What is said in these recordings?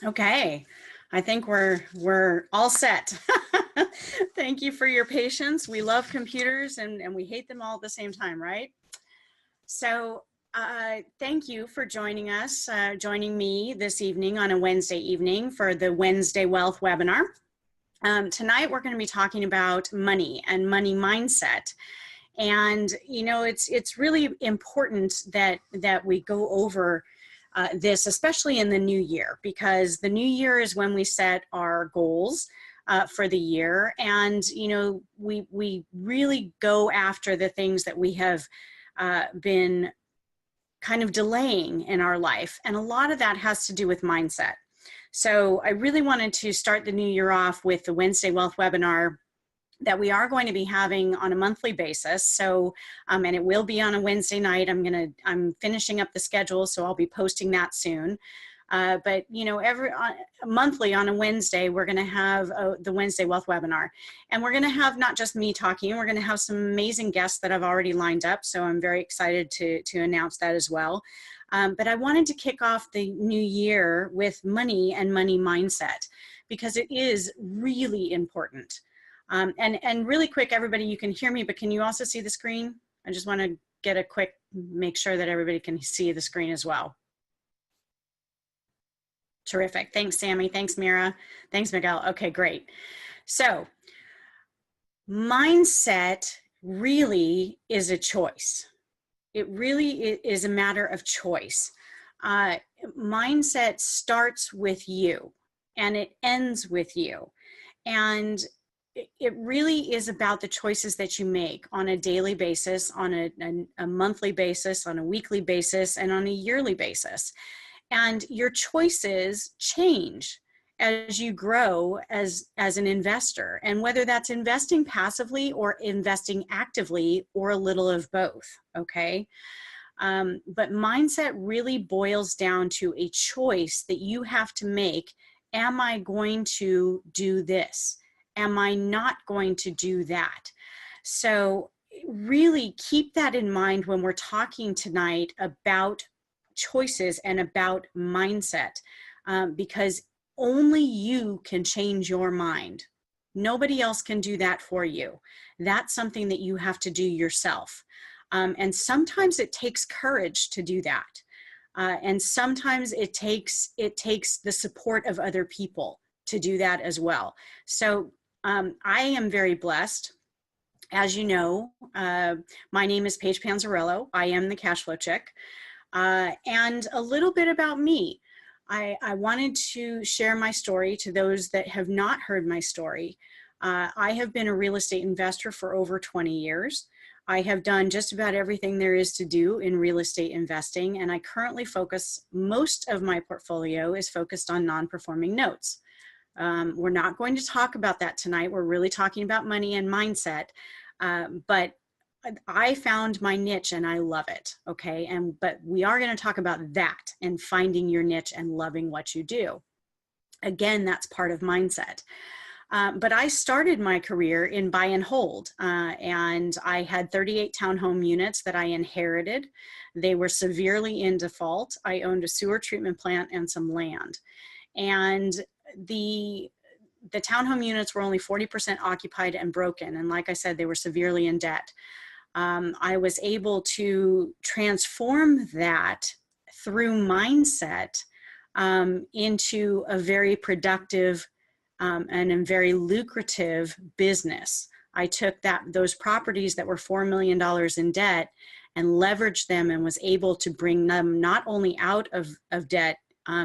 Okay, I think we're all set. Thank you for your patience. We love computers and we hate them all at the same time, right? So thank you for joining us, joining me this evening on a Wednesday evening for the Wednesday Wealth webinar. Tonight we're going to be talking about money and money mindset. And you know, it's really important that we go over this, especially in the new year, because the new year is when we set our goals for the year, and you know, we really go after the things that we have been kind of delaying in our life, and a lot of that has to do with mindset. So I really wanted to start the new year off with the Wednesday Wealth webinar that we are going to be having on a monthly basis. So, and it will be on a Wednesday night. I'm finishing up the schedule, so I'll be posting that soon. But you know, monthly on a Wednesday, we're going to have the Wednesday Wealth webinar, and we're going to have not just me talking. We're going to have some amazing guests that I've already lined up. So I'm very excited to announce that as well. But I wanted to kick off the new year with money and money mindset, because it is really important. And really quick, everybody, you can hear me, but can you also see the screen? I just want to get a quick, make sure that everybody can see the screen as well. Terrific. Thanks, Sammy. Thanks, Mira. Thanks, Miguel. Okay, great. So mindset really is a choice. It really is a matter of choice. Mindset starts with you and it ends with you. And it really is about the choices that you make on a daily basis, on a monthly basis, on a weekly basis, and on a yearly basis. And your choices change as you grow as an investor, and whether that's investing passively or investing actively or a little of both, okay? But mindset really boils down to a choice that you have to make. Am I going to do this? Am I not going to do that? So really keep that in mind when we're talking tonight about choices and about mindset, because only you can change your mind. Nobody else can do that for you. That's something that you have to do yourself. And sometimes it takes courage to do that. And sometimes it takes the support of other people to do that as well. So I am very blessed. As you know, my name is Paige Panzarello. I am the cash flow chick. And a little bit about me. I wanted to share my story to those that have not heard my story. I have been a real estate investor for over 20 years. I have done just about everything there is to do in real estate investing, and I currently focus, most of my portfolio is focused on non-performing notes. We're not going to talk about that tonight. We're really talking about money and mindset, but I found my niche and I love it, okay? But we are going to talk about that and finding your niche and loving what you do. Again, that's part of mindset. But I started my career in buy and hold, and I had 38 townhome units that I inherited. They were severely in default. I owned a sewer treatment plant and some land. And the townhome units were only 40% occupied and broken. And like I said, they were severely in debt. I was able to transform that through mindset into a very productive and a very lucrative business. I took those properties that were $4 million in debt and leveraged them and was able to bring them not only out of debt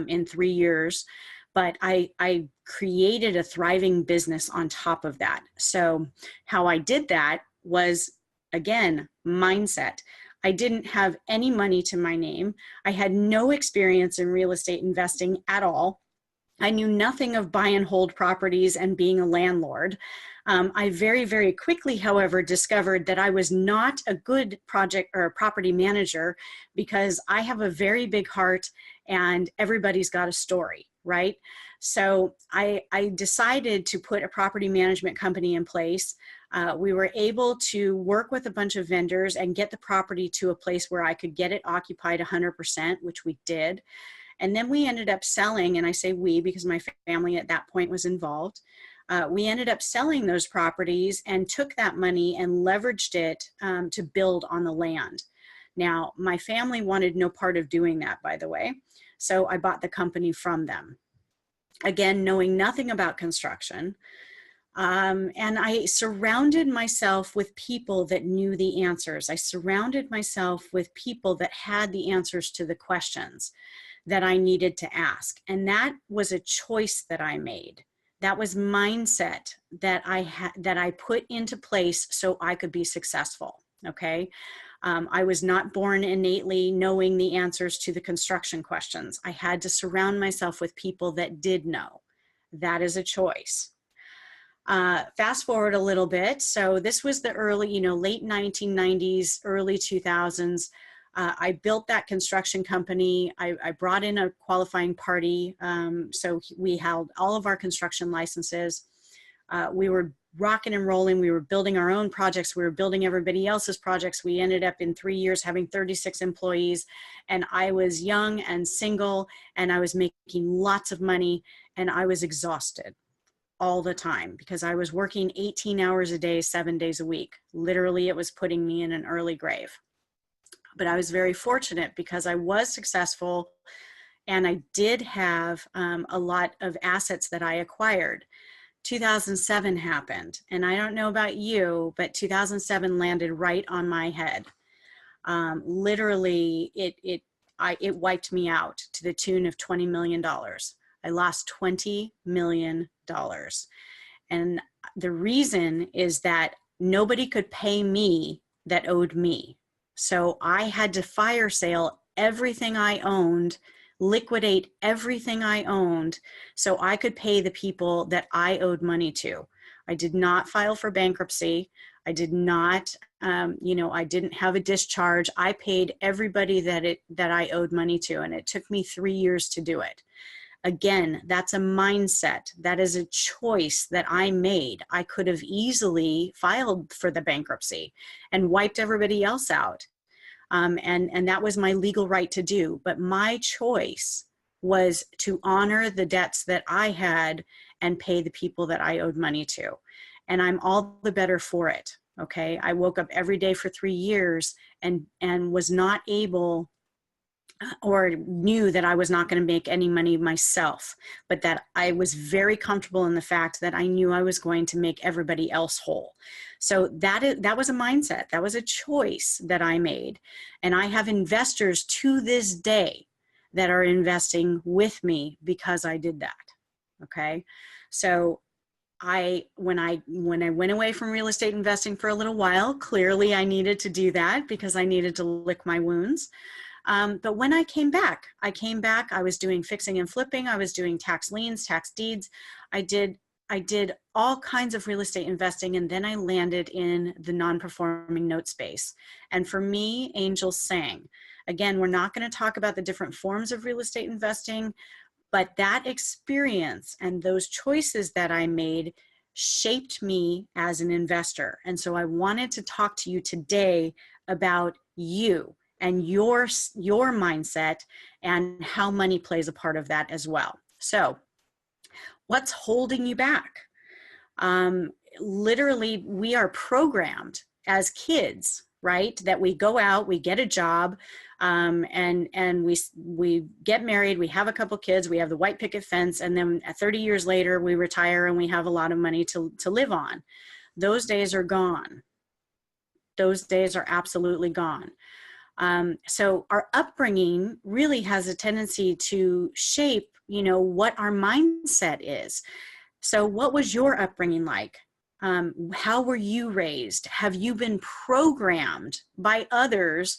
in 3 years, but I created a thriving business on top of that. So how I did that was, again, mindset. I didn't have any money to my name. I had no experience in real estate investing at all. I knew nothing of buy and hold properties and being a landlord. I very, very quickly, however, discovered that I was not a good project or property manager, because I have a very big heart and everybody's got a story, right? So I decided to put a property management company in place. We were able to work with a bunch of vendors and get the property to a place where I could get it occupied 100%, which we did. And then we ended up selling, and I say we because my family at that point was involved. We ended up selling those properties and took that money and leveraged it to build on the land. Now, my family wanted no part of doing that, by the way. So I bought the company from them. Again, knowing nothing about construction. And I surrounded myself with people that knew the answers. I surrounded myself with people that had the answers to the questions that I needed to ask. And that was a choice that I made. That was mindset that I put into place so I could be successful. Okay. I was not born innately knowing the answers to the construction questions. I had to surround myself with people that did know. That is a choice. Fast forward a little bit. So this was the early, late 1990s, early 2000s. I built that construction company. I brought in a qualifying party. So we held all of our construction licenses. We were rocking and rolling. We were building our own projects. We were building everybody else's projects. We ended up in 3 years having 36 employees. And I was young and single, and I was making lots of money, and I was exhausted all the time because I was working 18 hours a day, 7 days a week. Literally, it was putting me in an early grave. But I was very fortunate because I was successful and I did have a lot of assets that I acquired. 2007 happened, and I don't know about you, but 2007 landed right on my head. Literally, it wiped me out to the tune of $20 million. I lost $20 million. And the reason is that nobody could pay me that owed me. So I had to fire sale everything I owned, liquidate everything I owned so I could pay the people that I owed money to. I did not file for bankruptcy. I did not, I didn't have a discharge. I paid everybody that I owed money to, and it took me 3 years to do it. Again, that's a mindset. That is a choice that I made. I could have easily filed for the bankruptcy and wiped everybody else out. And that was my legal right to do. But my choice was to honor the debts that I had and pay the people that I owed money to. And I'm all the better for it. Okay. I woke up every day for 3 years and was not able, or knew that I was not going to make any money myself, but that I was very comfortable in the fact that I knew I was going to make everybody else whole. So that was a mindset. That was a choice that I made. And I have investors to this day that are investing with me because I did that. Okay. So when I went away from real estate investing for a little while, clearly I needed to do that because I needed to lick my wounds. But when I came back, I was doing fixing and flipping. I was doing tax liens, tax deeds. I did all kinds of real estate investing. And then I landed in the non-performing note space. And for me, angels sang. Again, we're not going to talk about the different forms of real estate investing, but that experience and those choices that I made shaped me as an investor. And so I wanted to talk to you today about you and your mindset and how money plays a part of that as well. So what's holding you back? Literally, we are programmed as kids, right? That we go out, we get a job, and we get married, we have a couple kids, we have the white picket fence, and then 30 years later, we retire and we have a lot of money to live on. Those days are gone. Those days are absolutely gone. So our upbringing really has a tendency to shape, what our mindset is. So what was your upbringing like? How were you raised? Have you been programmed by others,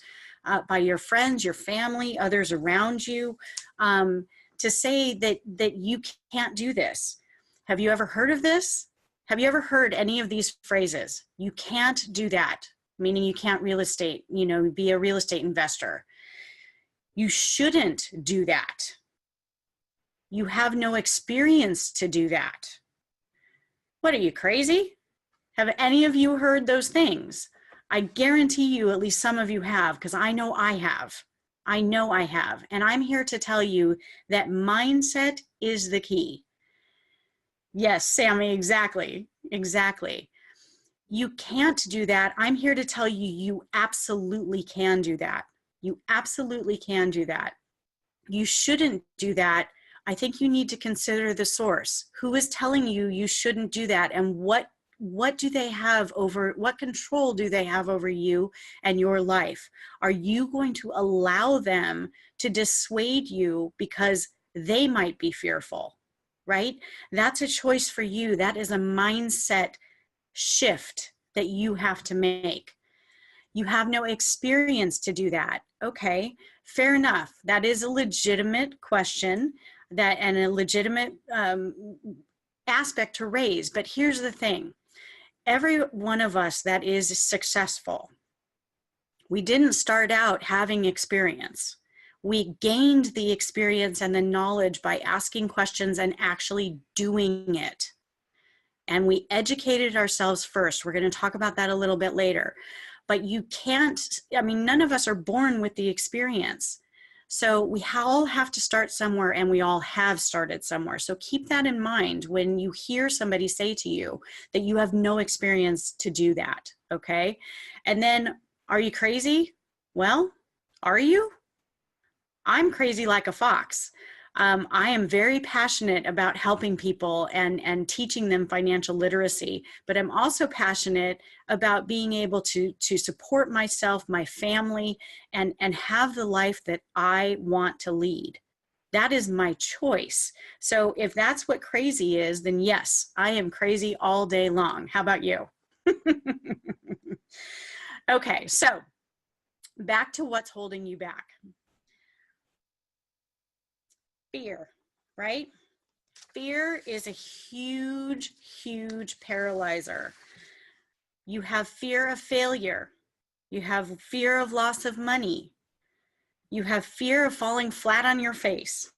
by your friends, your family, others around you, to say that you can't do this? Have you ever heard of this? Have you ever heard any of these phrases? You can't do that. Meaning you can't be a real estate investor. You shouldn't do that. You have no experience to do that. What, are you crazy? Have any of you heard those things? I guarantee you at least some of you have, because I know I have. I know I have. And I'm here to tell you that mindset is the key. Yes, Sammy, exactly. Exactly. You can't do that. I'm here to tell you, you absolutely can do that. You absolutely can do that. You shouldn't do that. I think you need to consider the source. Who is telling you you shouldn't do that? And what do they have over, what control do they have over you and your life? Are you going to allow them to dissuade you because they might be fearful, right? That's a choice for you. That is a mindset shift that you have to make. You have no experience to do that. Okay, fair enough. That is a legitimate question that and a legitimate aspect to raise. But here's the thing. Every one of us that is successful, we didn't start out having experience. We gained the experience and the knowledge by asking questions and actually doing it. And we educated ourselves first. We're going to talk about that a little bit later. But you can't, I mean, none of us are born with the experience. So we all have to start somewhere, and we all have started somewhere. So keep that in mind when you hear somebody say to you that you have no experience to do that, okay? And then, are you crazy? Well, are you? I'm crazy like a fox. I am very passionate about helping people and teaching them financial literacy, but I'm also passionate about being able to support myself, my family, and have the life that I want to lead. That is my choice. So if that's what crazy is, then yes, I am crazy all day long. How about you? Okay, so back to what's holding you back. Fear, right? Fear is a huge, huge paralyzer. You have fear of failure. You have fear of loss of money. You have fear of falling flat on your face.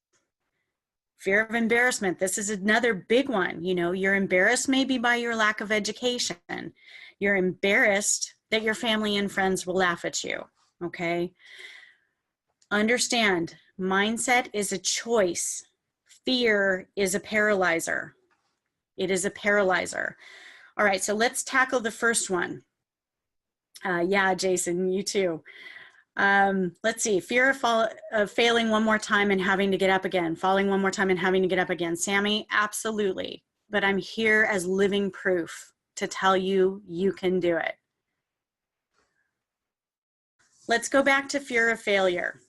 Fear of embarrassment. This is another big one. You know, you're embarrassed maybe by your lack of education. You're embarrassed that your family and friends will laugh at you, okay? Understand, mindset is a choice. Fear is a paralyzer. It is a paralyzer. All right, so let's tackle the first one. Yeah, Jason, you too. Let's see, fear of failing one more time and having to get up again, falling one more time and having to get up again. Sammy, absolutely. But I'm here as living proof to tell you you can do it. Let's go back to fear of failure.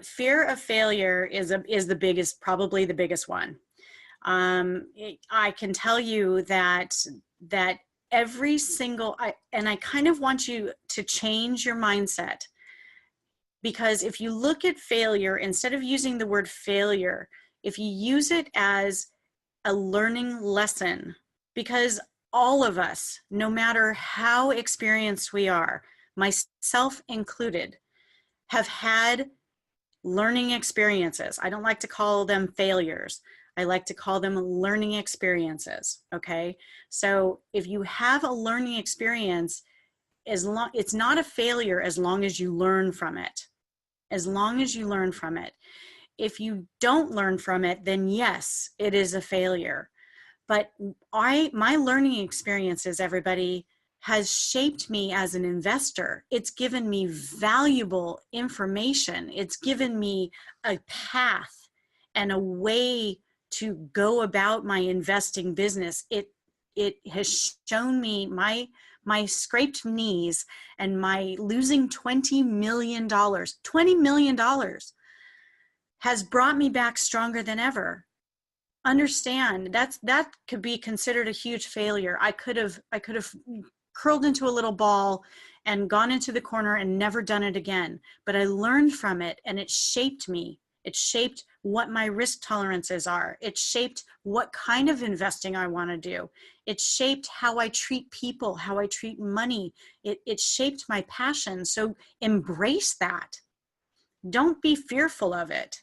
Fear of failure is the biggest, probably the biggest one. I can tell you that every single, and I kind of want you to change your mindset, because if you look at failure, instead of using the word failure, if you use it as a learning lesson, because all of us, no matter how experienced we are, myself included, have had learning experiences. I don't like to call them failures. I like to call them learning experiences, okay? So if you have a learning experience, it's not a failure as long as you learn from it. As long as you learn from it. If you don't learn from it, then yes, it is a failure. But my learning experiences, everybody, has shaped me as an investor. It's given me valuable information. It's given me a path and a way to go about my investing business. It has shown me my scraped knees and my losing $20 million has brought me back stronger than ever. Understand that could be considered a huge failure. I could have curled into a little ball and gone into the corner and never done it again. But I learned from it, and it shaped me. It shaped what my risk tolerances are. It shaped what kind of investing I want to do. It shaped how I treat people, how I treat money. It shaped my passion. So embrace that. Don't be fearful of it.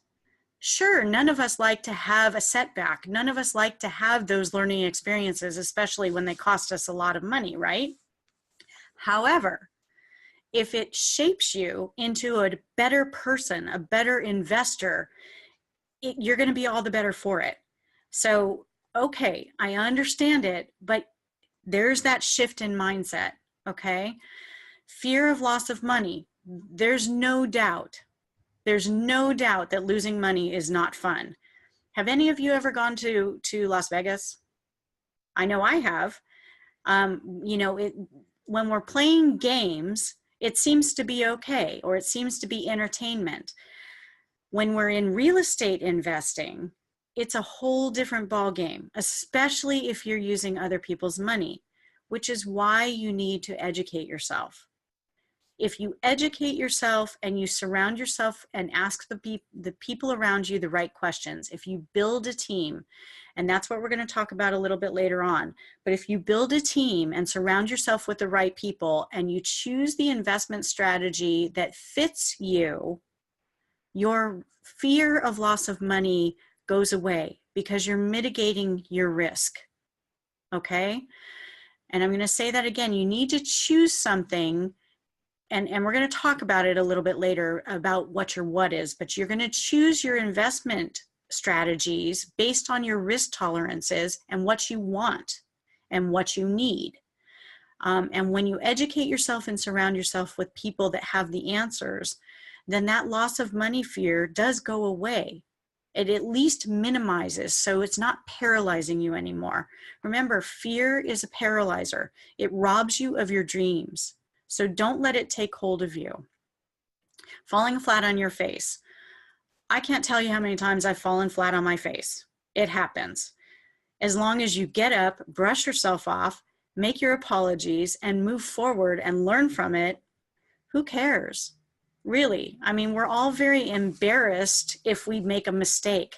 Sure, none of us like to have a setback. None of us like to have those learning experiences, especially when they cost us a lot of money, right? However, if it shapes you into a better person, a better investor, you're going to be all the better for it. So, okay, I understand it, but there's that shift in mindset, okay? Fear of loss of money. There's no doubt. There's no doubt that losing money is not fun. Have any of you ever gone to Las Vegas? I know I have. You know, when we're playing games, it seems to be okay, or it seems to be entertainment. When we're in real estate investing, it's a whole different ball game, especially if you're using other people's money, which is why you need to educate yourself. If you educate yourself and you surround yourself and ask the people around you the right questions, if you build a team, and that's what we're going to talk about a little bit later on, but if you build a team and surround yourself with the right people and you choose the investment strategy that fits you, your fear of loss of money goes away because you're mitigating your risk, okay? And I'm going to say that again, you need to choose something, and we're going to talk about it a little bit later about what your what is, but you're going to choose your investment strategies based on your risk tolerances and what you want and what you need. And when you educate yourself and surround yourself with people that have the answers, then that loss of money fear does go away. It at least minimizes, so it's not paralyzing you anymore. Remember, fear is a paralyzer. It robs you of your dreams. So don't let it take hold of you. Falling flat on your face. I can't tell you how many times I've fallen flat on my face. It happens. As long as you get up, brush yourself off, make your apologies, and move forward and learn from it, who cares? Really, I mean, we're all very embarrassed if we make a mistake,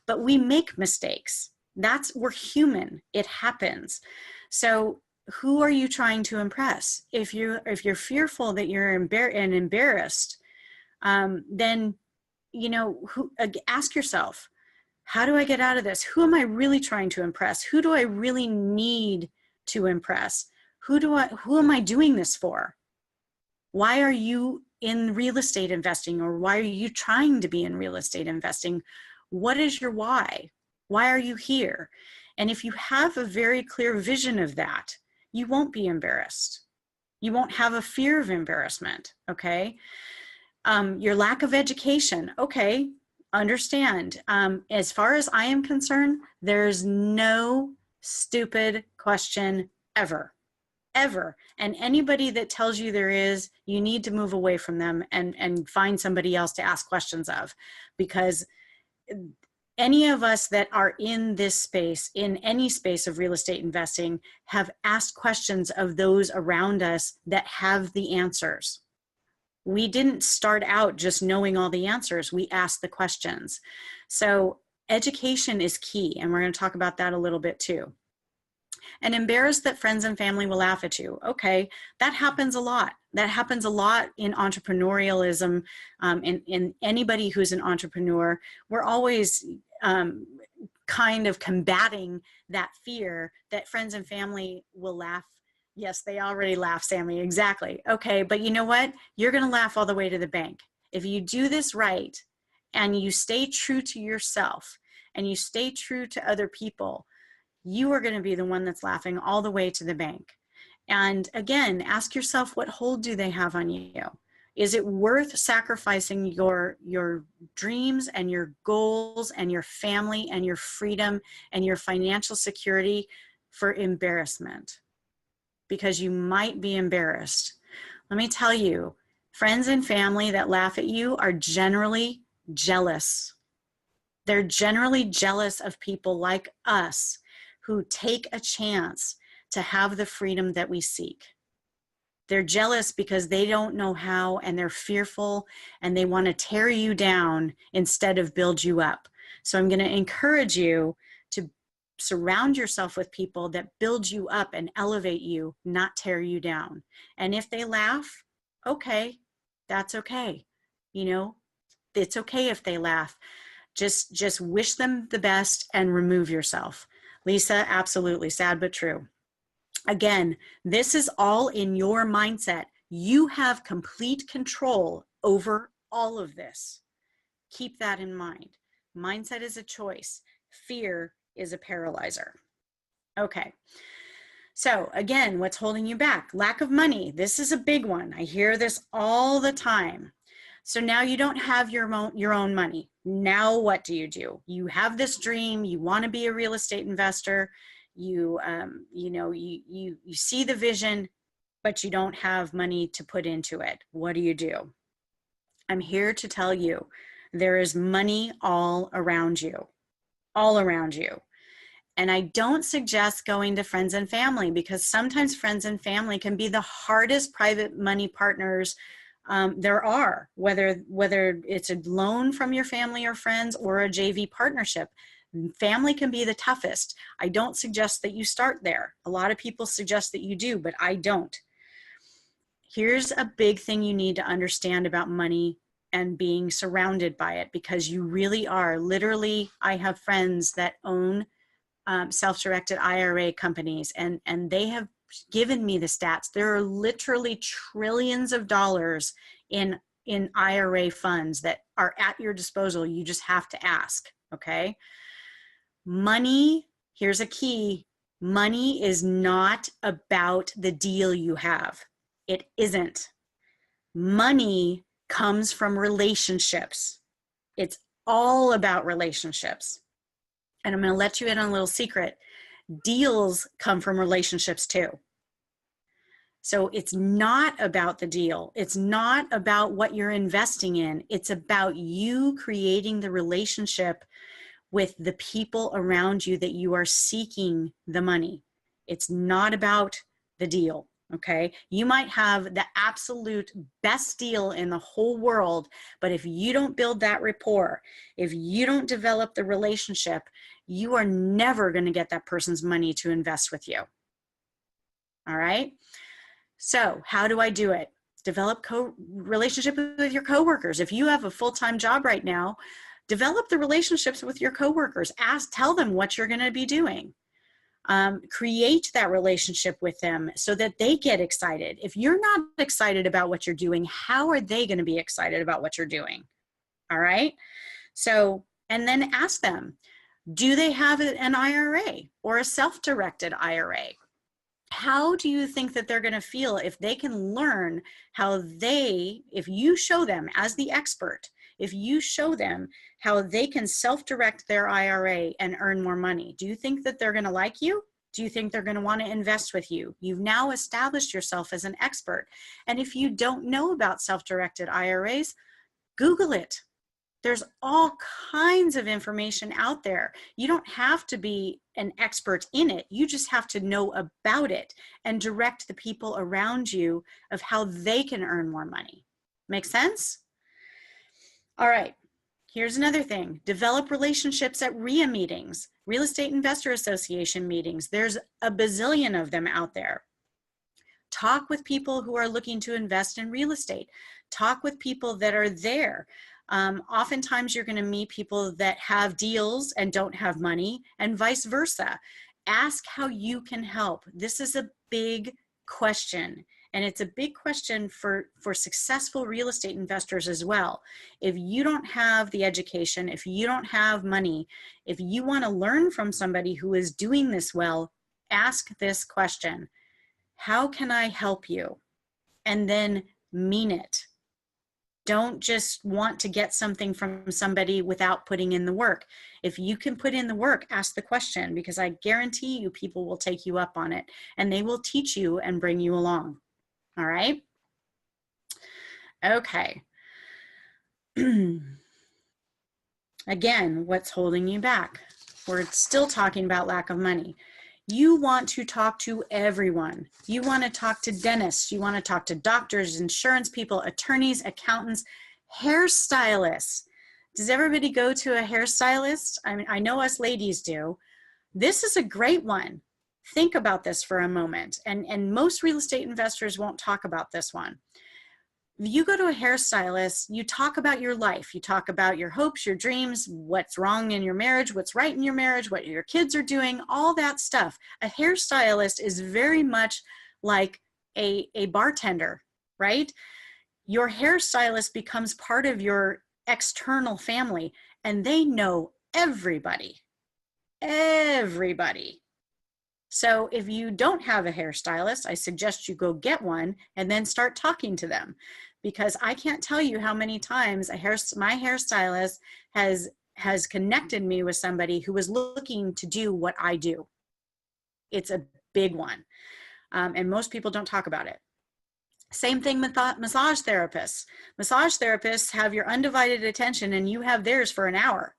but we make mistakes. We're human. It happens. So who are you trying to impress? If you're fearful that you're embarrassed, then, you know, ask yourself, how do I get out of this? Who am I really trying to impress? Who do I really need to impress? Who am I doing this for? Why are you in real estate investing, or why are you trying to be in real estate investing? What is your why? Why are you here? And if you have a very clear vision of that, you won't be embarrassed. You won't have a fear of embarrassment, okay? Your lack of education, okay, understand. As far as I am concerned, there's no stupid question ever. Ever. And anybody that tells you there is, you need to move away from them and find somebody else to ask questions of, because any of us that are in this space, in any space of real estate investing, have asked questions of those around us that have the answers. We didn't start out just knowing all the answers. We asked the questions. So education is key, and we're going to talk about that a little bit too. And embarrassed that friends and family will laugh at you. Okay, that happens a lot. That happens a lot in entrepreneurialism. In anybody who's an entrepreneur, we're always kind of combating that fear that friends and family will laugh. Yes, they already laugh, Sammy, exactly. Okay, but you know what? You're gonna laugh all the way to the bank. If you do this right and you stay true to yourself and you stay true to other people, you are gonna be the one that's laughing all the way to the bank. And again, ask yourself, what hold do they have on you? Is it worth sacrificing your dreams and your goals and your family and your freedom and your financial security for embarrassment? Because you might be embarrassed. Let me tell you, friends and family that laugh at you are generally jealous. They're generally jealous of people like us who take a chance to have the freedom that we seek. They're jealous because they don't know how, and they're fearful, and they want to tear you down instead of build you up. So I'm going to encourage you to surround yourself with people that build you up and elevate you, not tear you down. And if they laugh, okay, that's okay. You know, it's okay if they laugh. Just wish them the best and remove yourself. Lisa, absolutely, sad but true. Again, this is all in your mindset. You have complete control over all of this. Keep that in mind. Mindset is a choice. Fear is a paralyzer. Okay. So again, what's holding you back? Lack of money. This is a big one. I hear this all the time. So now you don't have your own money. Now what do? You have this dream. You want to be a real estate investor. You see the vision, but you don't have money to put into it. What do? I'm here to tell you there is money all around you, all around you. And I don't suggest going to friends and family, because sometimes friends and family can be the hardest private money partners there are, whether it's a loan from your family or friends or a JV partnership. Family can be the toughest. I don't suggest that you start there. A lot of people suggest that you do, but I don't. Here's a big thing you need to understand about money and being surrounded by it, because you really are. Literally, I have friends that own self-directed IRA companies, and they have given me the stats. There are literally trillions of dollars in IRA funds that are at your disposal. You just have to ask, okay? Money, here's a key. Money is not about the deal you have. It isn't. Money comes from relationships. It's all about relationships. And I'm going to let you in on a little secret. Deals come from relationships too. So it's not about the deal. It's not about what you're investing in. It's about you creating the relationship with the people around you that you are seeking the money. It's not about the deal. Okay, you might have the absolute best deal in the whole world, but if you don't build that rapport, if you don't develop the relationship, you are never going to get that person's money to invest with you. All right. So how do I do it? Develop relationship with your coworkers. If you have a full-time job right now, develop the relationships with your coworkers. Tell them what you're going to be doing. Create that relationship with them so that they get excited. If you're not excited about what you're doing, how are they going to be excited about what you're doing? All right. So, and then ask them, do they have an IRA or a self-directed IRA? How do you think that they're going to feel if they can learn how if you show them as the expert, if you show them how they can self-direct their IRA and earn more money? Do you think that they're going to like you? Do you think they're going to want to invest with you? You've now established yourself as an expert. And if you don't know about self-directed IRAs, Google it. There's all kinds of information out there. You don't have to be an expert in it. You just have to know about it and direct the people around you of how they can earn more money. Make sense? All right. Here's another thing. Develop relationships at RIA meetings, Real Estate Investor Association meetings. There's a bazillion of them out there. Talk with people who are looking to invest in real estate. Talk with people that are there. Oftentimes you're going to meet people that have deals and don't have money, and vice versa. Ask how you can help. This is a big question, and it's a big question for successful real estate investors as well. If you don't have the education, if you don't have money, if you want to learn from somebody who is doing this well, ask this question: how can I help you? And then mean it. Don't just want to get something from somebody without putting in the work. If you can put in the work, ask the question, because I guarantee you people will take you up on it and they will teach you and bring you along. All right? Okay. Again, what's holding you back? We're still talking about lack of money. You want to talk to everyone. You want to talk to dentists. You want to talk to doctors, insurance people, attorneys, accountants, hairstylists. Does everybody go to a hairstylist? I mean, I know us ladies do. This is a great one. Think about this for a moment. And most real estate investors won't talk about this one. You go to a hairstylist, you talk about your life. You talk about your hopes, your dreams, what's wrong in your marriage, what's right in your marriage, what your kids are doing, all that stuff. A hairstylist is very much like a bartender. right? Your hairstylist becomes part of your external family, and they know everybody, everybody. So if you don't have a hairstylist, I suggest you go get one and then start talking to them, because I can't tell you how many times my hairstylist has connected me with somebody who was looking to do what I do. It's a big one. And most people don't talk about it. Same thing with massage therapists. Massage therapists have your undivided attention and you have theirs for an hour,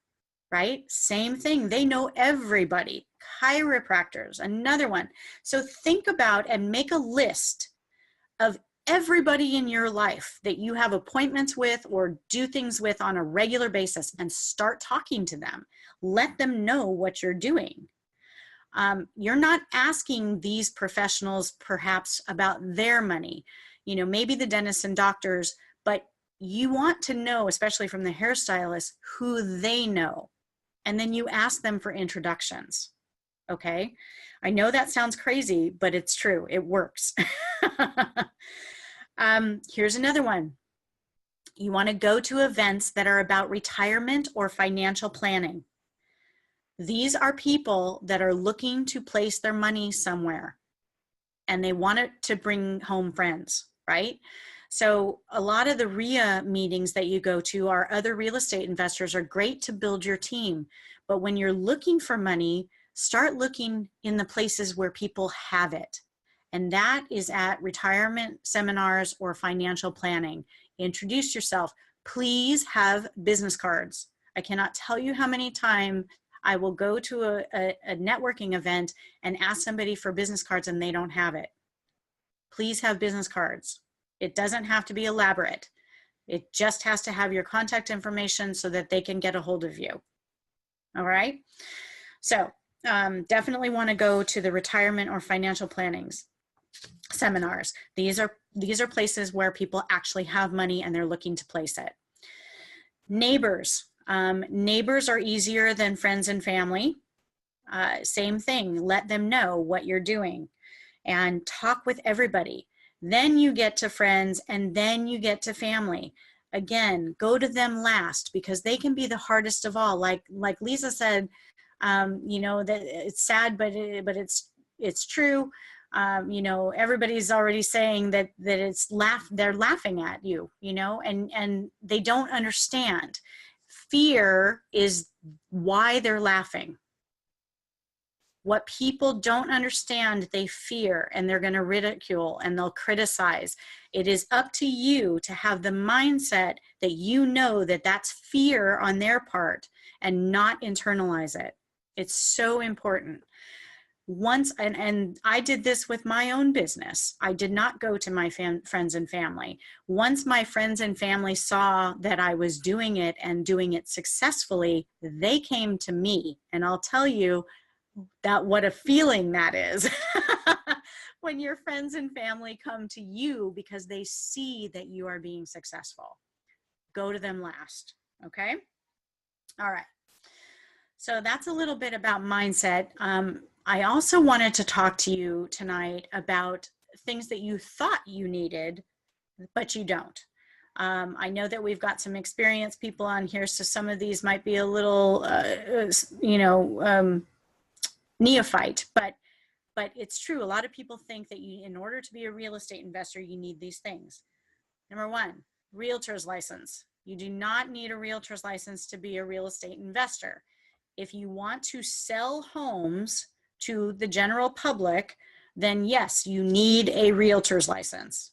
right? Same thing. They know everybody. Chiropractors, another one. So think about and make a list of everybody in your life that you have appointments with or do things with on a regular basis, and start talking to them. Let them know what you're doing. You're not asking these professionals perhaps about their money, maybe the dentists and doctors, but you want to know, especially from the hairstylist, who they know. And then you ask them for introductions. Okay. I know that sounds crazy, but it's true. It works. Here's another one. You want to go to events that are about retirement or financial planning. These are people that are looking to place their money somewhere and they want it to bring home friends, right? So a lot of the RIA meetings that you go to, our other real estate investors, are great to build your team. But when you're looking for money, start looking in the places where people have it. And that is at retirement seminars or financial planning. Introduce yourself. Please have business cards. I cannot tell you how many times I will go to a networking event and ask somebody for business cards and they don't have it. Please have business cards. It doesn't have to be elaborate. It just has to have your contact information so that they can get a hold of you. All right. So definitely want to go to the retirement or financial plannings seminars. These are places where people actually have money and they're looking to place it. Neighbors. Neighbors are easier than friends and family. Same thing. Let them know what you're doing and talk with everybody. Then you get to friends and then you get to family. Again, go to them last because they can be the hardest of all. Like Lisa said, that it's sad, but it's true. Everybody's already saying that they're laughing at you, and they don't understand. Fear is why they're laughing. What people don't understand, they fear, and they're going to ridicule and they'll criticize. It is up to you to have the mindset that you know that that's fear on their part and not internalize it. It's so important. Once, and I did this with my own business. I did not go to my friends and family. Once my friends and family saw that I was doing it and doing it successfully, they came to me. And I'll tell you that what a feeling that is when your friends and family come to you because they see that you are being successful. Go to them last. Okay. All right. So that's a little bit about mindset. I also wanted to talk to you tonight about things that you thought you needed, but you don't. I know that we've got some experienced people on here, so some of these might be a little, neophyte, but it's true. A lot of people think that in order to be a real estate investor, you need these things. Number one, realtor's license. You do not need a realtor's license to be a real estate investor. If you want to sell homes to the general public, then yes, you need a realtor's license.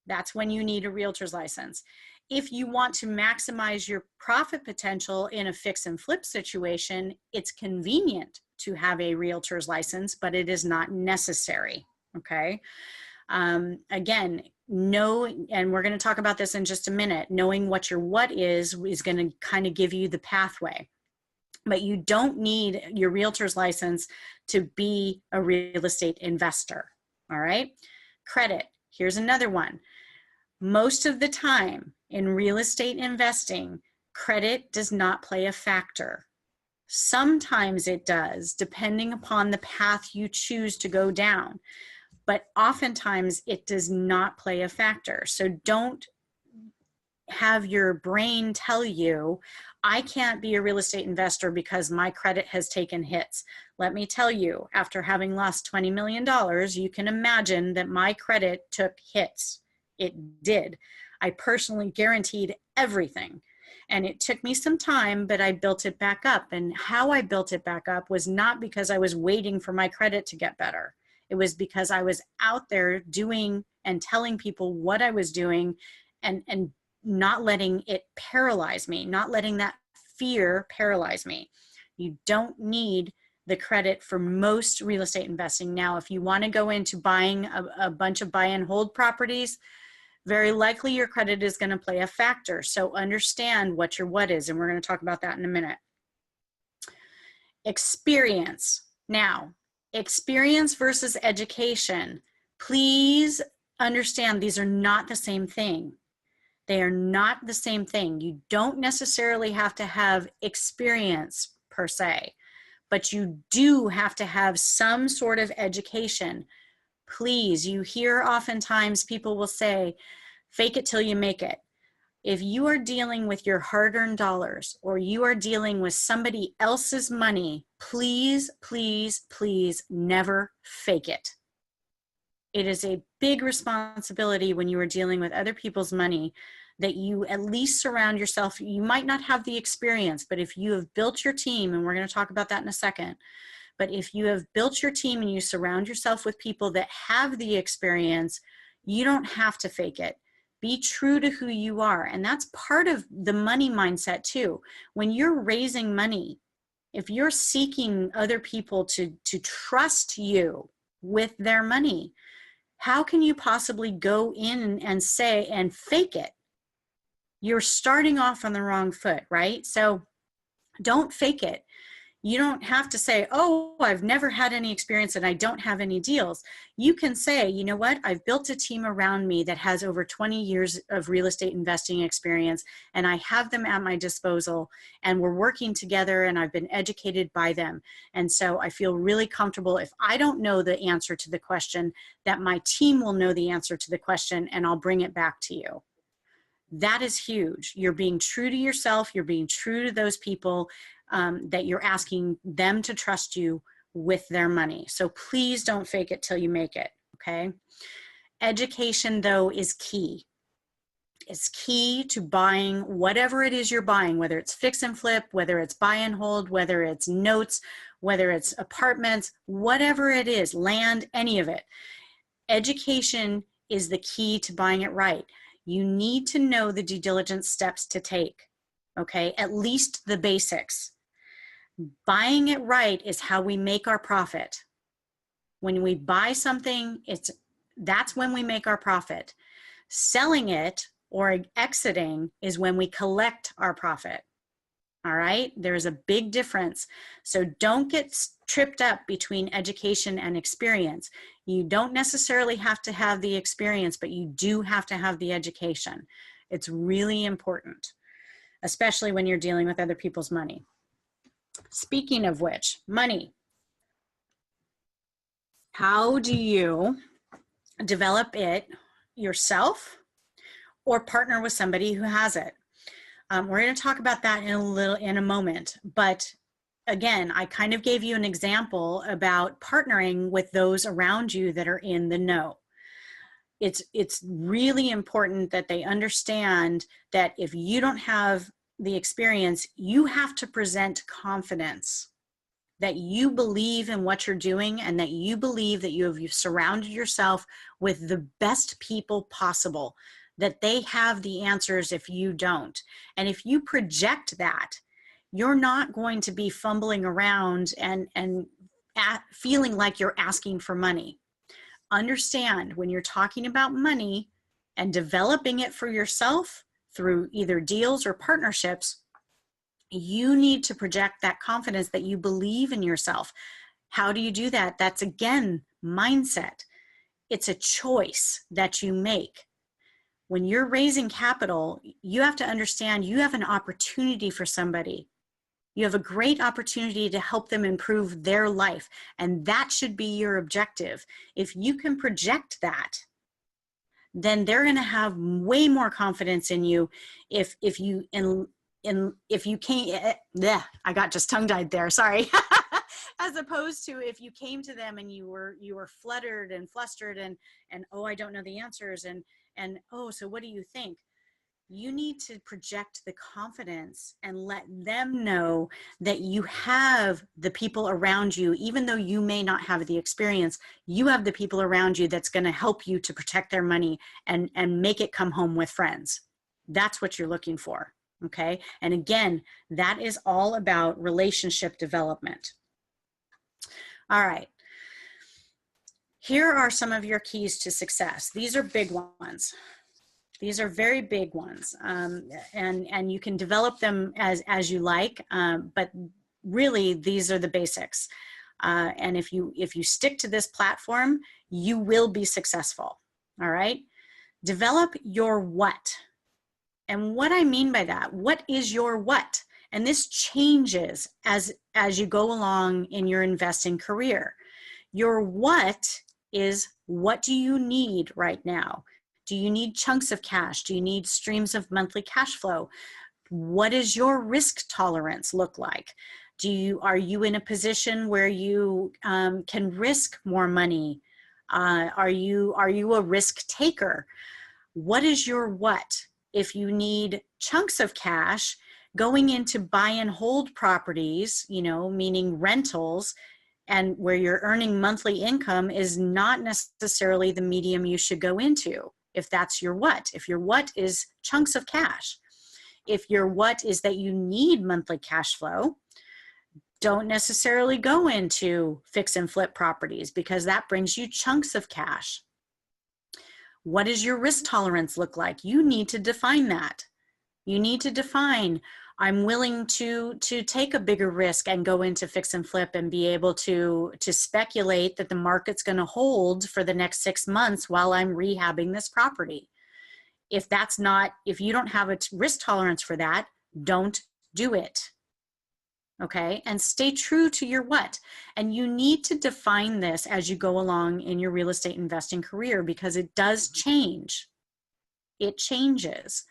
That's when you need a realtor's license. If you want to maximize your profit potential in a fix and flip situation, it's convenient to have a realtor's license, but it is not necessary. Okay. Again, and we're going to talk about this in just a minute, knowing what your what is going to kind of give you the pathway. But you don't need your realtor's license to be a real estate investor. All right. Credit. Here's another one. Most of the time in real estate investing, credit does not play a factor. Sometimes it does, depending upon the path you choose to go down. but oftentimes it does not play a factor. So don't have your brain tell you, I can't be a real estate investor because my credit has taken hits. Let me tell you, after having lost $20 million, you can imagine that my credit took hits. It did. I personally guaranteed everything. And it took me some time, but I built it back up. And how I built it back up was not because I was waiting for my credit to get better. It was because I was out there doing and telling people what I was doing, and not letting it paralyze me, not letting that fear paralyze me. You don't need the credit for most real estate investing. Now, if you want to go into buying a bunch of buy and hold properties, very likely your credit is going to play a factor. So understand what your what is, and we're going to talk about that in a minute. Experience. Now, experience versus education. Please understand these are not the same thing. They are not the same thing. You don't necessarily have to have experience per se, but you do have to have some sort of education. Please, you hear oftentimes people will say, fake it till you make it. If you are dealing with your hard-earned dollars, or you are dealing with somebody else's money, please, please, please never fake it. It is a big responsibility when you are dealing with other people's money that you at least surround yourself. You might not have the experience, but if you have built your team, and we're going to talk about that in a second, but if you have built your team and you surround yourself with people that have the experience, you don't have to fake it. Be true to who you are. And that's part of the money mindset too. When you're raising money, if you're seeking other people to trust you with their money, how can you possibly go in and say and fake it? You're starting off on the wrong foot, right? So don't fake it. You don't have to say, oh, I've never had any experience and I don't have any deals. You can say, you know what? I've built a team around me that has over 20 years of real estate investing experience, and I have them at my disposal, and we're working together, and I've been educated by them. And so I feel really comfortable, if I don't know the answer to the question, that my team will know the answer to the question, and I'll bring it back to you. That is huge. You're being true to yourself. You're being true to those people that you're asking them to trust you with their money. So please don't fake it till you make it, okay? Education, though, is key. It's key to buying whatever it is you're buying, whether it's fix and flip, whether it's buy and hold, whether it's notes, whether it's apartments, whatever it is, land, any of it. Education is the key to buying it right. You need to know the due diligence steps to take, okay? At least the basics. Buying it right is how we make our profit. When we buy something, that's when we make our profit. Selling it or exiting is when we collect our profit. All right? There's a big difference. So don't get tripped up between education and experience. You don't necessarily have to have the experience, but you do have to have the education. It's really important, especially when you're dealing with other people's money. Speaking of which, money. How do you develop it yourself or partner with somebody who has it? We're going to talk about that in a moment. But again, I kind of gave you an example about partnering with those around you that are in the know. It's really important that they understand that if you don't have the experience, you have to present confidence that you believe in what you're doing, and that you believe that you've surrounded yourself with the best people possible, that they have the answers if you don't. And if you project that, you're not going to be fumbling around and feeling like you're asking for money. Understand, when you're talking about money and developing it for yourself through either deals or partnerships, you need to project that confidence that you believe in yourself. How do you do that? That's, again, mindset. It's a choice that you make. When you're raising capital, you have to understand you have an opportunity for somebody. You have a great opportunity to help them improve their life. And that should be your objective. If you can project that, then they're going to have way more confidence in you. If you if you can't, I got just tongue-tied there, sorry. As opposed to if you came to them and you were fluttered and flustered and oh, I don't know the answers, and oh, so what do you think? You need to project the confidence and let them know that you have the people around you. Even though you may not have the experience, you have the people around you that's going to help you to protect their money and make it come home with friends. That's what you're looking for. Okay. And again, that is all about relationship development. All right. Here are some of your keys to success. These are big ones. These are very big ones, and you can develop them as you like, but really these are the basics. And if you stick to this platform, you will be successful. All right. Develop your what. And what I mean by that, what is your what? And this changes as you go along in your investing career. Your what is, what do you need right now? Do you need chunks of cash? Do you need streams of monthly cash flow? What does your risk tolerance look like? Are you in a position where you can risk more money? Are you a risk taker? What is your what? If you need chunks of cash, going into buy and hold properties, meaning rentals, and where you're earning monthly income is not necessarily the medium you should go into. If that's your what. If your what is chunks of cash. If your what is that you need monthly cash flow, don't necessarily go into fix and flip properties because that brings you chunks of cash. What does your risk tolerance look like? You need to define that. You need to define, I'm willing to take a bigger risk and go into fix and flip and be able to speculate that the market's going to hold for the next 6 months while I'm rehabbing this property. If you don't have a risk tolerance for that, don't do it. Okay. And stay true to your what. And you need to define this as you go along in your real estate investing career because it does change. It changes.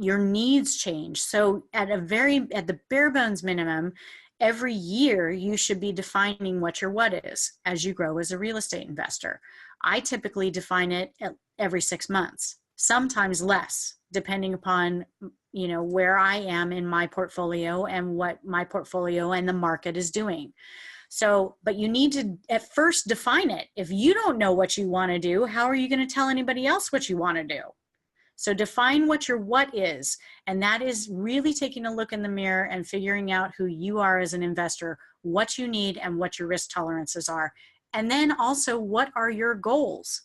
Your needs change. So at the bare bones minimum, every year you should be defining what your what is as you grow as a real estate investor. I typically define it every 6 months, sometimes less, depending upon where I am in my portfolio and what my portfolio and the market is doing. So, but you need to at first define it. If you don't know what you want to do, how are you going to tell anybody else what you want to do? So define what your what is, and that is really taking a look in the mirror and figuring out who you are as an investor, what you need and what your risk tolerances are. And then also, what are your goals?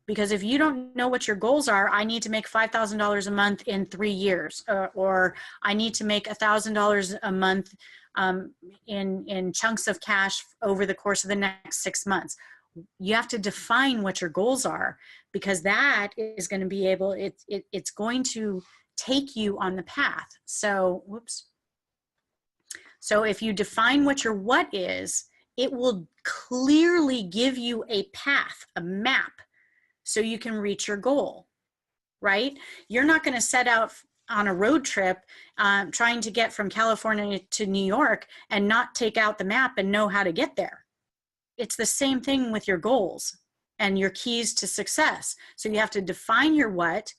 Because if you don't know what your goals are, I need to make $5,000 a month in 3 years, or I need to make $1,000 a month in chunks of cash over the course of the next 6 months. You have to define what your goals are, because that is going to be it's going to take you on the path. So, So if you define what your what is, it will clearly give you a path, a map, so you can reach your goal, right? You're not going to set out on a road trip trying to get from California to New York and not take out the map and know how to get there. It's the same thing with your goals and your keys to success. So you have to define your what,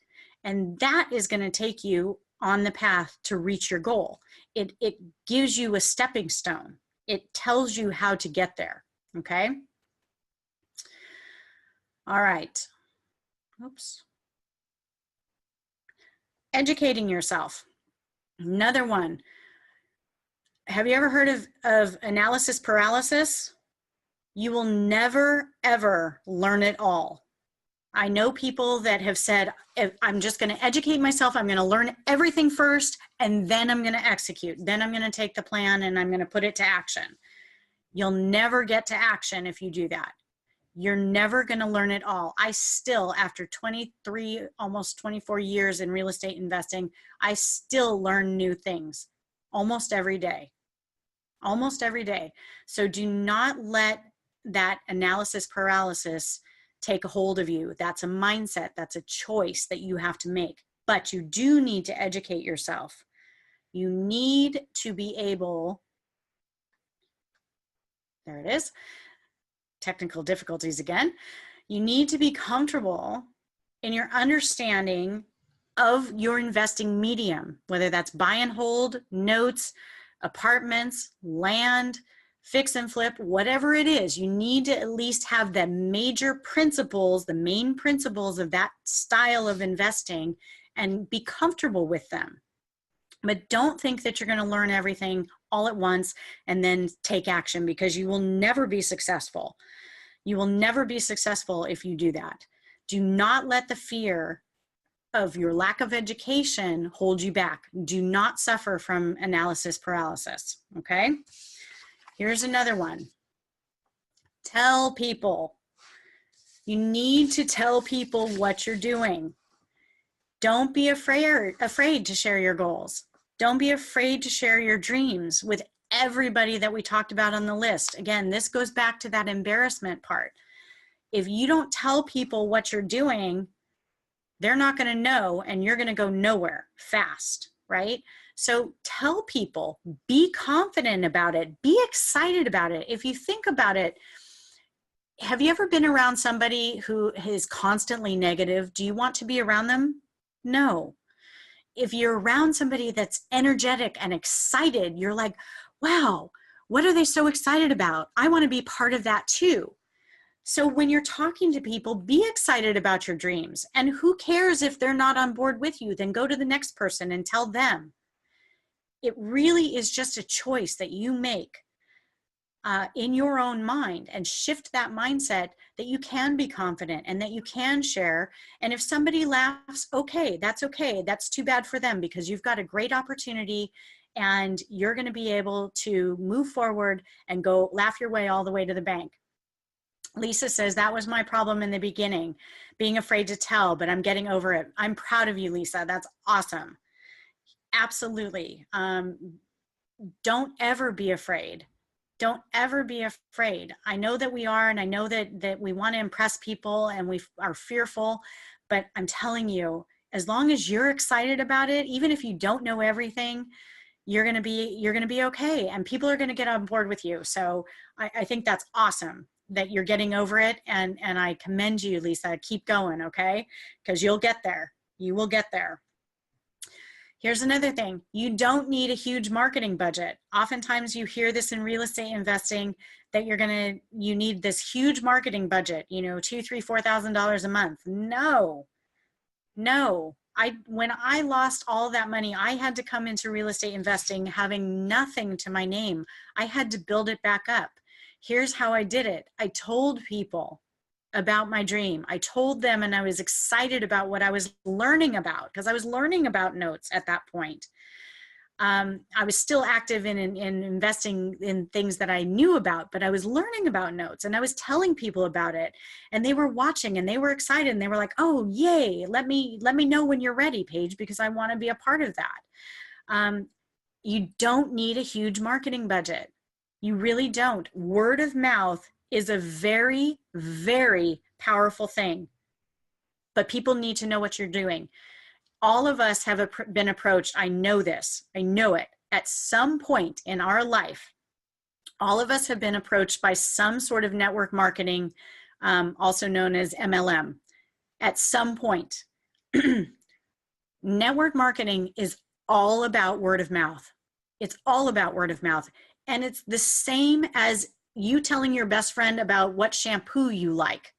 and that is going to take you on the path to reach your goal. It gives you a stepping stone. It tells you how to get there, okay? All right. Oops. Educating yourself. Another one. Have you ever heard of analysis paralysis? You will never, ever learn it all. I know people that have said, I'm just going to educate myself. I'm going to learn everything first, and then I'm going to execute. Then I'm going to take the plan and I'm going to put it to action. You'll never get to action if you do that. You're never going to learn it all. I still, after 23, almost 24 years in real estate investing, I still learn new things almost every day, almost every day. So do not let that analysis paralysis take a hold of you. That's a mindset. That's a choice that you have to make. But you do need to educate yourself. You need to be able, there it is, technical difficulties again. You need to be comfortable in your understanding of your investing medium, whether that's buy and hold, notes, apartments, land, fix and flip, whatever it is. You need to at least have the major principles, the main principles of that style of investing, and be comfortable with them. But don't think that you're going to learn everything all at once and then take action, because you will never be successful. You will never be successful if you do that. Do not let the fear of your lack of education hold you back. Do not suffer from analysis paralysis, okay? Here's another one. Tell people. You need to tell people what you're doing. Don't be afraid to share your goals. Don't be afraid to share your dreams with everybody that we talked about on the list. Again, this goes back to that embarrassment part. If you don't tell people what you're doing, they're not going to know, and you're going to go nowhere fast, right? So tell people, be confident about it, be excited about it. If you think about it, have you ever been around somebody who is constantly negative? Do you want to be around them? No. If you're around somebody that's energetic and excited, you're like, wow, what are they so excited about? I want to be part of that too. So when you're talking to people, be excited about your dreams. And who cares if they're not on board with you? Then go to the next person and tell them. It really is just a choice that you make in your own mind, and shift that mindset that you can be confident and that you can share. And if somebody laughs, okay, that's okay. That's too bad for them, because you've got a great opportunity and you're going to be able to move forward and go laugh your way all the way to the bank. Lisa says, that was my problem in the beginning, being afraid to tell, but I'm getting over it. I'm proud of you, Lisa. That's awesome. Absolutely. Don't ever be afraid. Don't ever be afraid. I know that we are, and I know that we want to impress people and we are fearful, but I'm telling you, as long as you're excited about it, even if you don't know everything, you're going to be okay, and people are going to get on board with you. So I think that's awesome that you're getting over it, and I commend you, Lisa. Keep going, okay? Because you'll get there. You will get there. Here's another thing. You don't need a huge marketing budget. Oftentimes you hear this in real estate investing, that you need this huge marketing budget, $2,000, $3,000, $4,000 a month. No. When I lost all that money, I had to come into real estate investing having nothing to my name. I had to build it back up. Here's how I did it. I told people about my dream. I told them, and I was excited about what I was learning about, because I was learning about notes at that point. I was still active in investing in things that I knew about, but I was learning about notes, and I was telling people about it, and they were watching and they were excited, and they were like, oh, yay. Let me know when you're ready, Paige, because I want to be a part of that. You don't need a huge marketing budget. You really don't. Word of mouth is a very, very powerful thing, but people need to know what you're doing. All of us have been approached. I know this. I know it. At some point in our life, all of us have been approached by some sort of network marketing, also known as MLM. At some point, network marketing is all about word of mouth. It's all about word of mouth. And it's the same as you telling your best friend about what shampoo you like,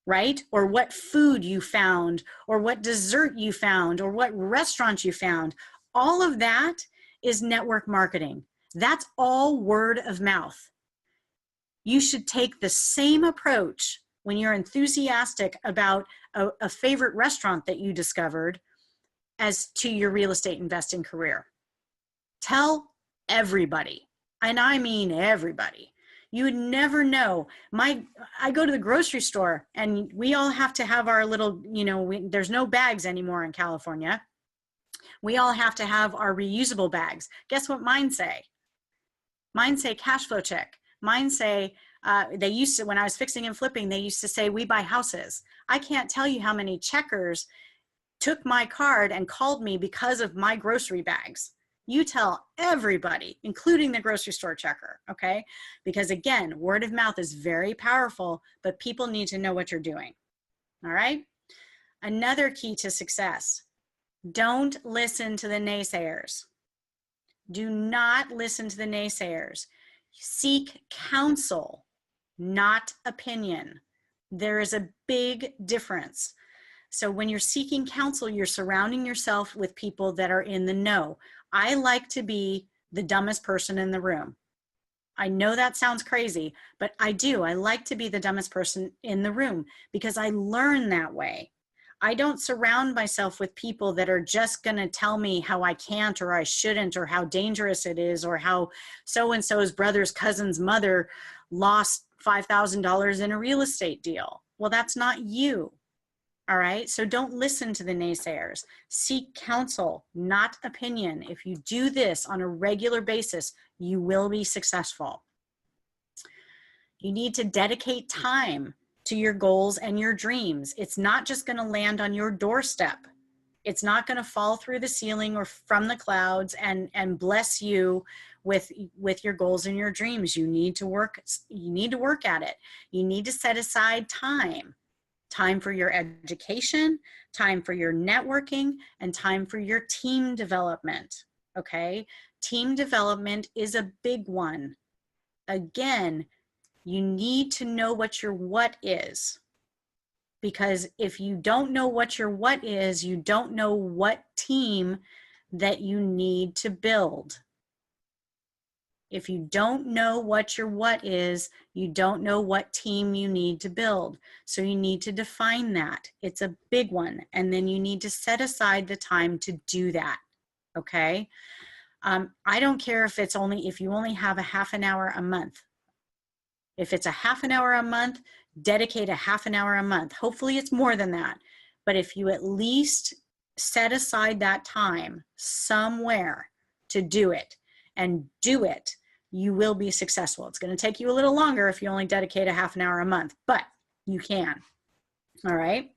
right? Or what food you found, or what dessert you found, or what restaurant you found. All of that is network marketing. That's all word of mouth. You should take the same approach when you're enthusiastic about a favorite restaurant that you discovered as to your real estate investing career. Tell everybody, and I mean everybody. You would never know. I go to the grocery store, and we all have to have our little, there's no bags anymore in California. We all have to have our reusable bags. Guess what mine say? Mine say cash flow check. Mine say, they used to, when I was fixing and flipping, they used to say, we buy houses. I can't tell you how many checkers took my card and called me because of my grocery bags. You tell everybody, including the grocery store checker, okay? Because again, word of mouth is very powerful, but people need to know what you're doing, all right? Another key to success, don't listen to the naysayers. Do not listen to the naysayers. Seek counsel, not opinion. There is a big difference. So when you're seeking counsel, you're surrounding yourself with people that are in the know. I like to be the dumbest person in the room. I know that sounds crazy, but I do. I like to be the dumbest person in the room because I learn that way. I don't surround myself with people that are just going to tell me how I can't or I shouldn't or how dangerous it is or how so-and-so's brother's cousin's mother lost $5,000 in a real estate deal. Well, that's not you. All right. So don't listen to the naysayers. Seek counsel, not opinion. If you do this on a regular basis, you will be successful. You need to dedicate time to your goals and your dreams. It's not just going to land on your doorstep. It's not going to fall through the ceiling or from the clouds and bless you with your goals and your dreams. You need to work at it. You need to set aside time for your education, time for your networking, and time for your team development, okay? Team development is a big one. Again, you need to know what your what is, because if you don't know what your what is, you don't know what team that you need to build. If you don't know what your what is, you don't know what team you need to build. So you need to define that. It's a big one. And then you need to set aside the time to do that, okay? I don't care if you only have a half an hour a month. If it's a half an hour a month, dedicate a half an hour a month. Hopefully it's more than that. But if you at least set aside that time somewhere to do it and do it, you will be successful. It's going to take you a little longer if you only dedicate a half an hour a month, but you can. All right.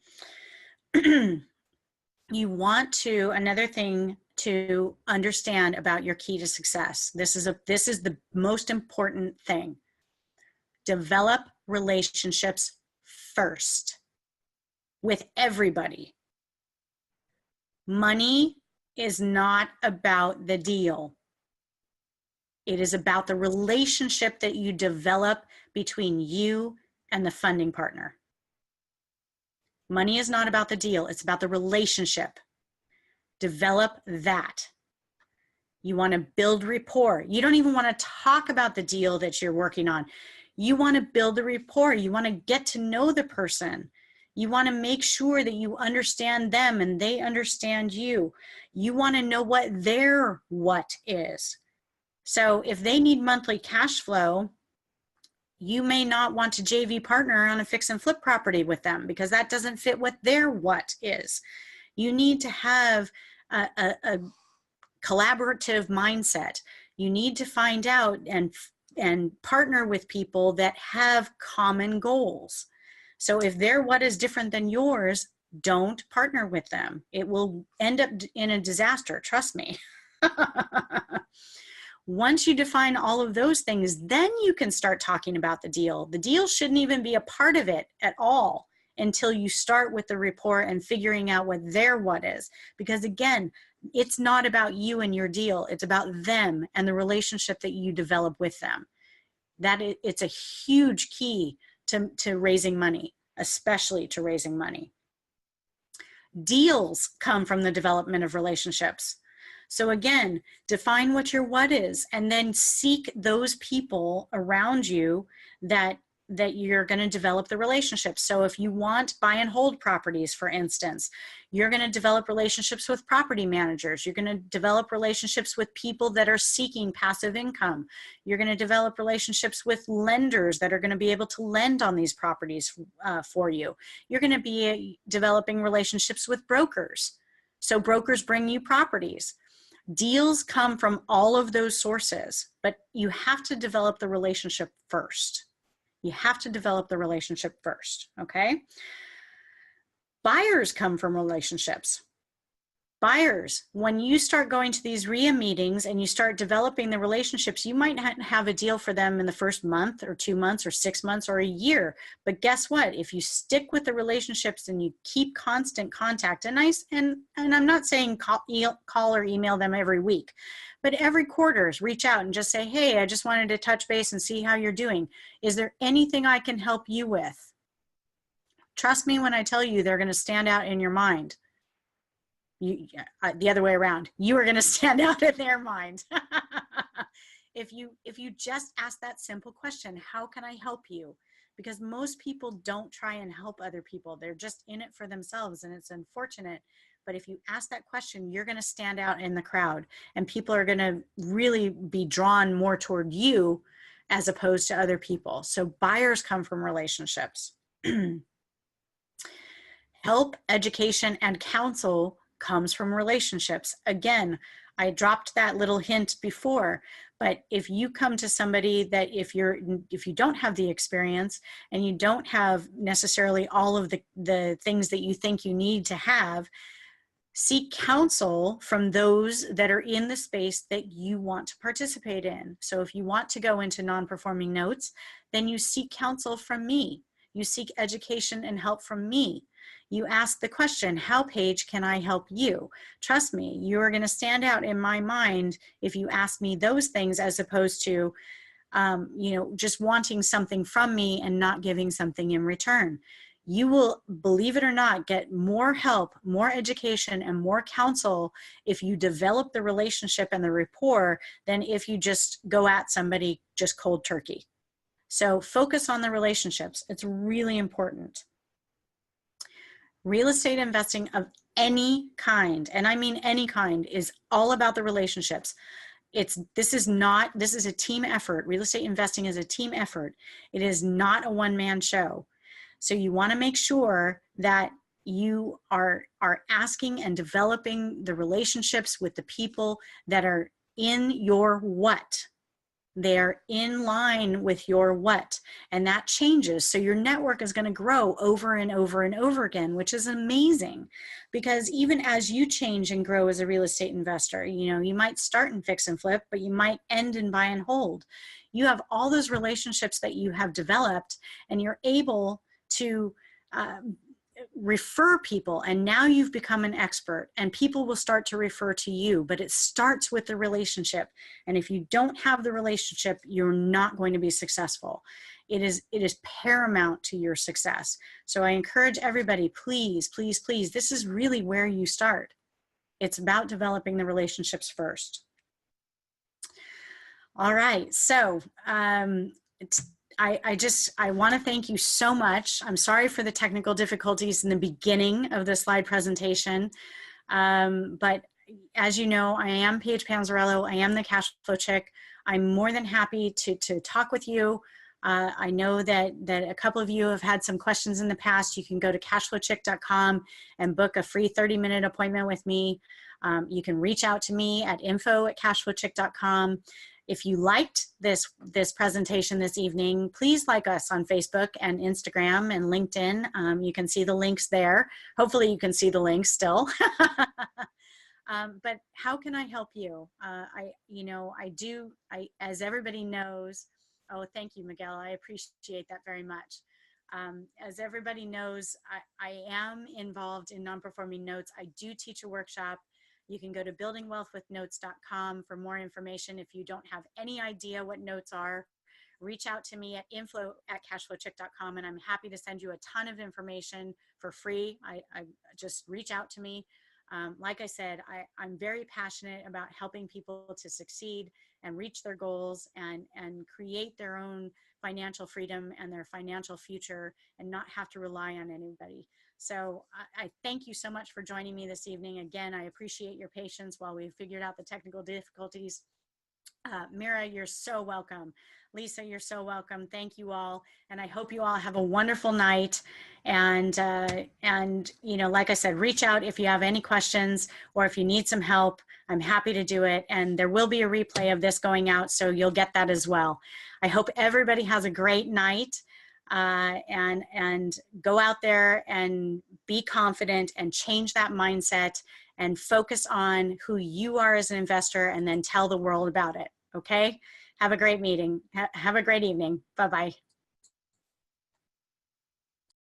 You want to, another thing to understand about your key to success. This is the most important thing. Develop relationships first with everybody. Money is not about the deal. It is about the relationship that you develop between you and the funding partner. Money is not about the deal. It's about the relationship. Develop that. You want to build rapport. You don't even want to talk about the deal that you're working on. You want to build a rapport. You want to get to know the person. You want to make sure that you understand them and they understand you. You want to know what their what is. So if they need monthly cash flow, you may not want to JV partner on a fix and flip property with them because that doesn't fit what their what is. You need to have a collaborative mindset. You need to find out and partner with people that have common goals. So if their what is different than yours, don't partner with them. It will end up in a disaster, trust me. Once you define all of those things, then you can start talking about the deal. The deal shouldn't even be a part of it at all until you start with the rapport and figuring out what their what is. Because again, it's not about you and your deal. It's about them and the relationship that you develop with them. It's a huge key to raising money, especially to raising money. Deals come from the development of relationships. So again, define what your what is and then seek those people around you that you're going to develop the relationship. So if you want buy and hold properties, for instance, you're going to develop relationships with property managers. You're going to develop relationships with people that are seeking passive income. You're going to develop relationships with lenders that are going to be able to lend on these properties for you. You're going to be developing relationships with brokers. So brokers bring you properties. Deals come from all of those sources, but you have to develop the relationship first. You have to develop the relationship first, okay? Buyers come from relationships. Buyers, when you start going to these RIA meetings and you start developing the relationships, you might not have a deal for them in the first month or 2 months or 6 months or a year. But guess what? If you stick with the relationships and you keep constant contact, and I'm not saying call or email them every week, but every quarter reach out and just say, hey, I just wanted to touch base and see how you're doing. Is there anything I can help you with? Trust me when I tell you they're going to stand out in your mind. The other way around, you are going to stand out in their mind. if you just ask that simple question, how can I help you? Because most people don't try and help other people. They're just in it for themselves, and it's unfortunate. But if you ask that question, you're going to stand out in the crowd, and people are going to really be drawn more toward you as opposed to other people. So buyers come from relationships. Help, education, and counsel comes from relationships. Again, I dropped that little hint before, but if you come to somebody that if you don't have the experience and you don't have necessarily all of the things that you think you need to have, seek counsel from those that are in the space that you want to participate in. So if you want to go into non-performing notes, then you seek counsel from me. You seek education and help from me. You ask the question, how, Paige, can I help you? Trust me, you are going to stand out in my mind if you ask me those things as opposed to, just wanting something from me and not giving something in return. You will, believe it or not, get more help, more education, and more counsel if you develop the relationship and the rapport than if you just go at somebody just cold turkey. So focus on the relationships. It's really important. Real estate investing of any kind, and I mean any kind, is all about the relationships. This is a team effort. Real estate investing is a team effort. It is not a one-man show. So you want to make sure that you are asking and developing the relationships with the people that are in your what. They're in line with your what, and that changes. So your network is going to grow over and over and over again, which is amazing, because even as you change and grow as a real estate investor, you might start in fix and flip, but you might end in buy and hold. You have all those relationships that you have developed, and you're able to refer people, and now you've become an expert, and people will start to refer to you, but it starts with the relationship. And if you don't have the relationship, you're not going to be successful. It is paramount to your success. So I encourage everybody, please, please, please, this is really where you start. It's about developing the relationships first. All right, so I want to thank you so much. I'm sorry for the technical difficulties in the beginning of the slide presentation. But as you know, I am Paige Panzarello. I am the Cash Flow Chick. I'm more than happy to talk with you. I know that a couple of you have had some questions in the past. You can go to cashflowchick.com and book a free 30-minute appointment with me. You can reach out to me at info@cashflowchick.com. If you liked this presentation this evening, please like us on Facebook and Instagram and LinkedIn. You can see the links there. Hopefully you can see the links still. But how can I help you? As everybody knows, oh, thank you, Miguel. I appreciate that very much. As everybody knows, I am involved in non-performing notes. I do teach a workshop. You can go to buildingwealthwithnotes.com for more information. If you don't have any idea what notes are, reach out to me at info@cashflowchick.com, and I'm happy to send you a ton of information for free. I just reach out to me. Like I said, I'm very passionate about helping people to succeed and reach their goals and create their own financial freedom and their financial future and not have to rely on anybody. So I thank you so much for joining me this evening. Again, I appreciate your patience while we figured out the technical difficulties. Mira, you're so welcome. Lisa, you're so welcome. Thank you all. And I hope you all have a wonderful night. And you know, like I said, reach out if you have any questions or if you need some help. I'm happy to do it. And there will be a replay of this going out, so you'll get that as well. I hope everybody has a great night. And go out there and be confident and change that mindset and focus on who you are as an investor, and then tell the world about it. Okay? Have a great meeting. Have a great evening. Bye-bye.